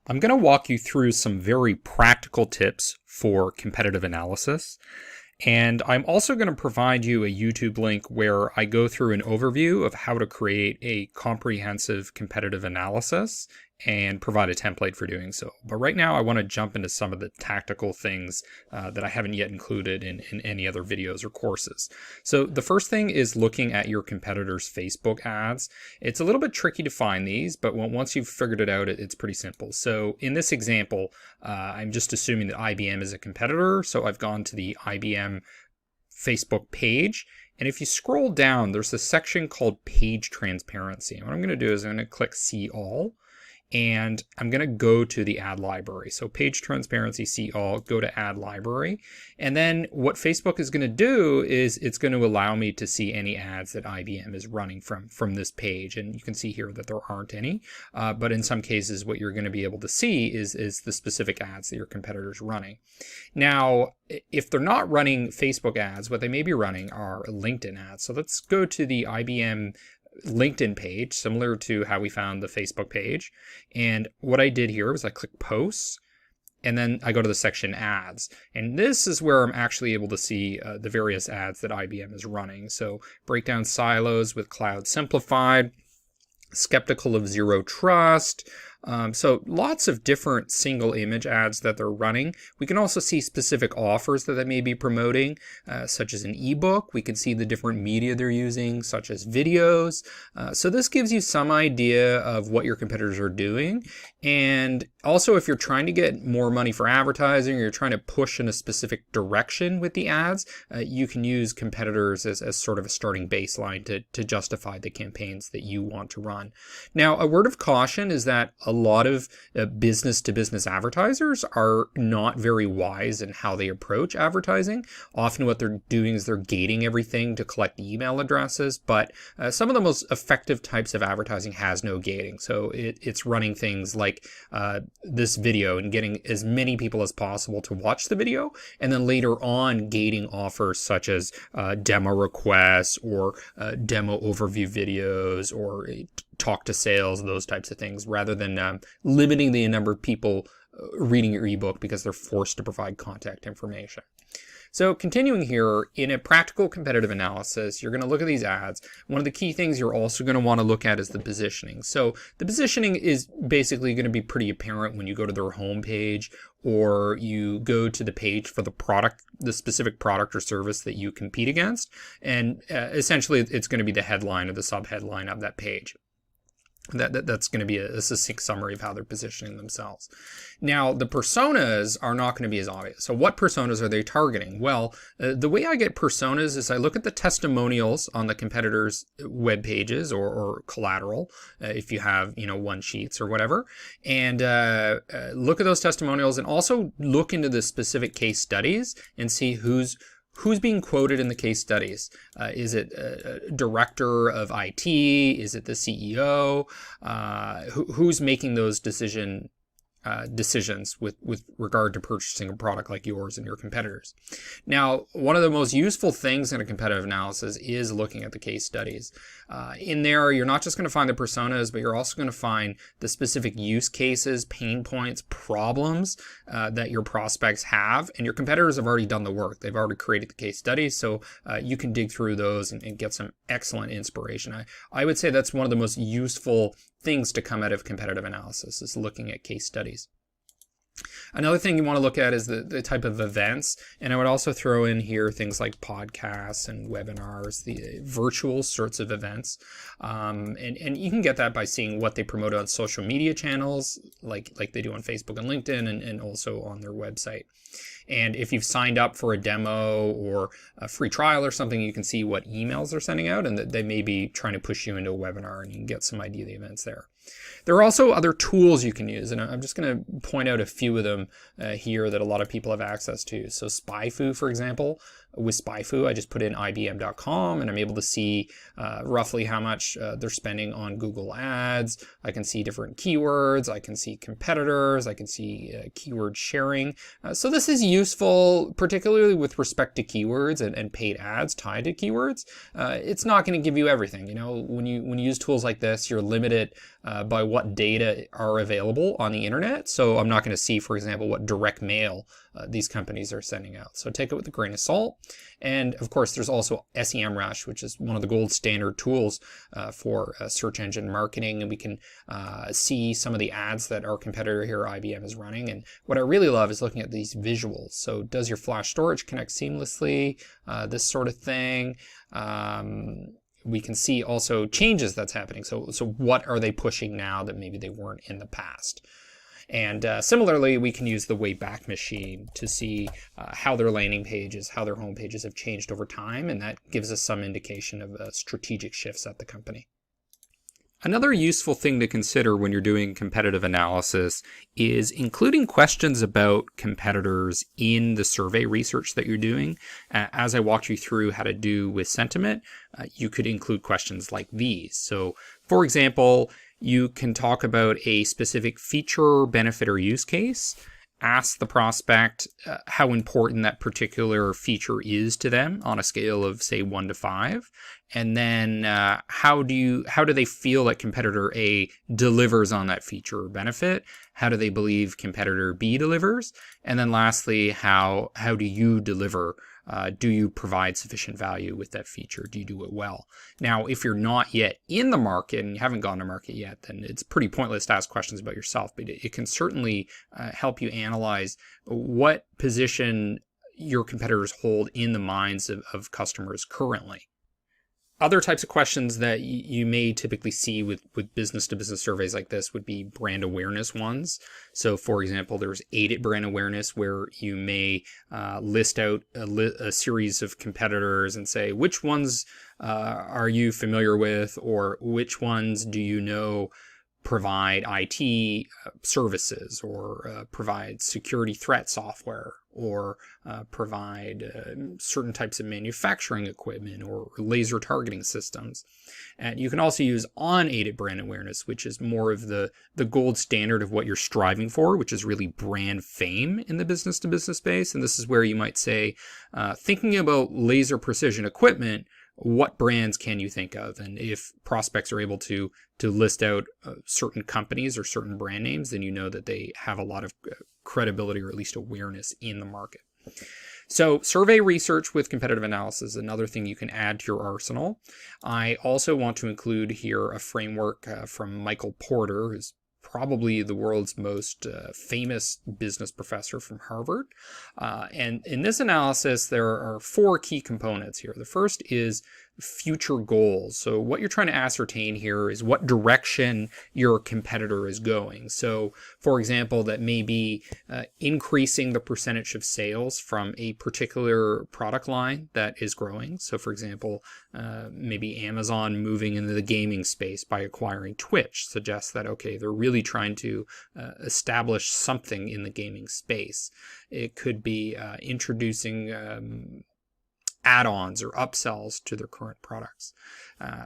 I'm going to walk you through some very practical tips for competitive analysis. And I'm also going to provide you a YouTube link where I go through an overview of how to create a comprehensive competitive analysis and provide a template for doing so. But right now I want to jump into some of the tactical things that I haven't yet included in any other videos or courses. So the first thing is looking at your competitors' Facebook ads. It's a little bit tricky to find these, but once you've figured it out, it's pretty simple. So in this example, I'm just assuming that IBM is a competitor. So I've gone to the IBM Facebook page. And if you scroll down, there's this section called Page Transparency. And what I'm going to do is I'm going to click See All. And I'm going to go to the ad library. So Page Transparency, See All, go to Ad Library. And then what Facebook is going to do is it's going to allow me to see any ads that IBM is running from this page. And you can see here that there aren't any. But in some cases, what you're going to be able to see is the specific ads that your competitor's running. Now, if they're not running Facebook ads, what they may be running are LinkedIn ads. So let's go to the IBM LinkedIn page, similar to how we found the Facebook page. And what I did here was I click Posts, and then I go to the section Ads. And this is where I'm actually able to see the various ads that IBM is running. So breakdown silos with Cloud Simplified, skeptical of Zero Trust. So lots of different single image ads that they're running. We can also see specific offers that they may be promoting, such as an ebook. We can see the different media they're using, such as videos. So this gives you some idea of what your competitors are doing. And also, if you're trying to get more money for advertising, or you're trying to push in a specific direction with the ads, you can use competitors as sort of a starting baseline to justify the campaigns that you want to run. Now, a word of caution is that a lot of business-to-business advertisers are not very wise in how they approach advertising. Often what they're doing is they're gating everything to collect email addresses, but some of the most effective types of advertising has no gating. So it's running things like this video and getting as many people as possible to watch the video, and then later on gating offers such as demo requests or demo overview videos or talk to sales, those types of things, rather than limiting the number of people reading your ebook because they're forced to provide contact information. So continuing here, in a practical competitive analysis, you're going to look at these ads. One of the key things you're also going to want to look at is the positioning. So the positioning is basically going to be pretty apparent when you go to their homepage or you go to the page for the product, the specific product or service that you compete against. And essentially, it's going to be the headline or the subheadline of that page. That's going to be a succinct summary of how they're positioning themselves. Now, the personas are not going to be as obvious. So what personas are they targeting? Well, the way I get personas is I look at the testimonials on the competitors' web pages or collateral, if you have, one sheets or whatever, and look at those testimonials and also look into the specific case studies and see who's being quoted in the case studies. Is it a director of IT? Is it the CEO? Who's making those decisions with regard to purchasing a product like yours and your competitors? Now, one of the most useful things in a competitive analysis is looking at the case studies. In there, you're not just going to find the personas, but you're also going to find the specific use cases, pain points, problems that your prospects have. And your competitors have already done the work. They've already created the case studies, so you can dig through those and get some excellent inspiration. I would say that's one of the most useful things to come out of competitive analysis is looking at case studies. Another thing you want to look at is the type of events, and I would also throw in here things like podcasts and webinars, the virtual sorts of events, and you can get that by seeing what they promote on social media channels, like they do on Facebook and LinkedIn, and also on their website. And if you've signed up for a demo or a free trial or something, you can see what emails they're sending out, and that they may be trying to push you into a webinar, and you can get some idea of the events there. There are also other tools you can use, and I'm just going to point out a few of them here that a lot of people have access to. So SpyFu, for example, with SpyFu, I just put in IBM.com and I'm able to see roughly how much they're spending on Google Ads. I can see different keywords. I can see competitors. I can see keyword sharing. So this is useful, particularly with respect to keywords and paid ads tied to keywords. It's not going to give you everything. You know, when you use tools like this, you're limited by what data are available on the internet. So I'm not going to see, for example, what direct mail these companies are sending out. So take it with a grain of salt. And of course, there's also SEMrush, which is one of the gold standard tools for search engine marketing. And we can see some of the ads that our competitor here, IBM, is running. And what I really love is looking at these visuals. So does your flash storage connect seamlessly? This sort of thing. We can see also changes that's happening. So what are they pushing now that maybe they weren't in the past? And similarly, we can use the Wayback Machine to see how their landing pages, how their home pages have changed over time. And that gives us some indication of strategic shifts at the company. Another useful thing to consider when you're doing competitive analysis is including questions about competitors in the survey research that you're doing. As I walked you through how to do with sentiment, you could include questions like these. So, for example, you can talk about a specific feature, benefit, or use case. Ask the prospect how important that particular feature is to them on a scale of, say, 1 to 5. And then how do they feel that competitor A delivers on that feature or benefit? How do they believe competitor B delivers? And then lastly, how do you deliver? Do you provide sufficient value with that feature? Do you do it well? Now, if you're not yet in the market and you haven't gone to market yet, then it's pretty pointless to ask questions about yourself, but it can certainly help you analyze what position your competitors hold in the minds of customers currently. Other types of questions that you may typically see with business-to-business surveys like this would be brand awareness ones. So, for example, there's aided brand awareness, where you may list out a series of competitors and say, which ones are you familiar with, or which ones do you know provide IT services, or provide security threat software, or provide certain types of manufacturing equipment or laser targeting systems. And you can also use unaided brand awareness, which is more of the gold standard of what you're striving for, which is really brand fame in the business-to-business space. And this is where you might say, thinking about laser precision equipment, what brands can you think of? And if prospects are able to list out certain companies or certain brand names, then you know that they have a lot of credibility or at least awareness in the market. So survey research with competitive analysis is another thing you can add to your arsenal. I also want to include here a framework from Michael Porter, who's probably the world's most famous business professor from Harvard. And in this analysis, there are 4 key components here. The first is future goals. So what you're trying to ascertain here is what direction your competitor is going. So, for example, that may be increasing the percentage of sales from a particular product line that is growing. So, for example, maybe Amazon moving into the gaming space by acquiring Twitch suggests that, okay, they're really trying to establish something in the gaming space. It could be introducing add-ons or upsells to their current products.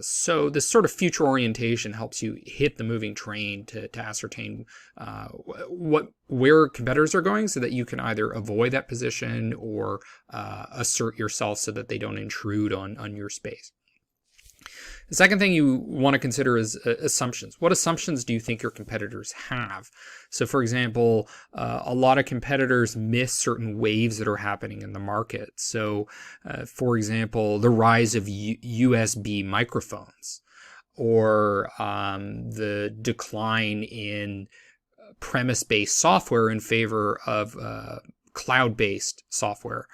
So this sort of future orientation helps you hit the moving train to ascertain where competitors are going, so that you can either avoid that position or assert yourself so that they don't intrude on your space. The second thing you want to consider is assumptions. What assumptions do you think your competitors have? So, for example, a lot of competitors miss certain waves that are happening in the market. So, for example, the rise of USB microphones, or the decline in premise-based software in favor of cloud-based software,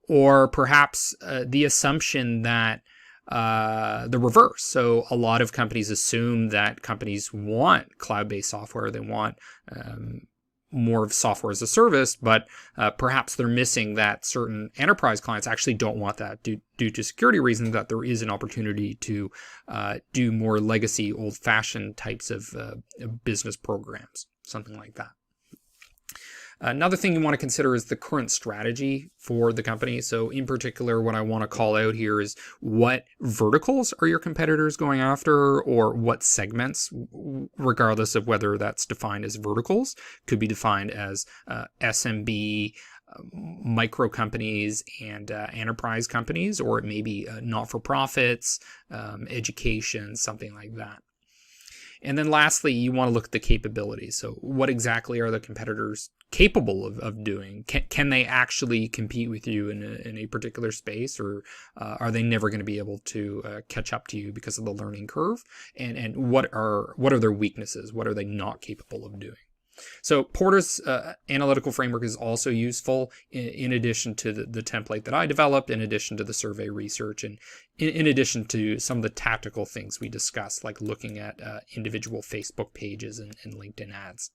or perhaps the assumption that the reverse. So a lot of companies assume that companies want cloud-based software. They want more of software as a service, but perhaps they're missing that certain enterprise clients actually don't want that due to security reasons, that there is an opportunity to do more legacy, old-fashioned types of business programs, something like that. Another thing you want to consider is the current strategy for the company. So in particular, what I want to call out here is what verticals are your competitors going after, or what segments, regardless of whether that's defined as verticals, could be defined as SMB, micro companies, and enterprise companies, or it may be not-for-profits, education, something like that. And then lastly, you want to look at the capabilities. So what exactly are the competitors capable of doing? Can they actually compete with you in a particular space, or are they never going to be able to catch up to you because of the learning curve? And what are their weaknesses? What are they not capable of doing? So Porter's analytical framework is also useful in addition to the template that I developed, in addition to the survey research, and in addition to some of the tactical things we discussed, like looking at individual Facebook pages and LinkedIn ads.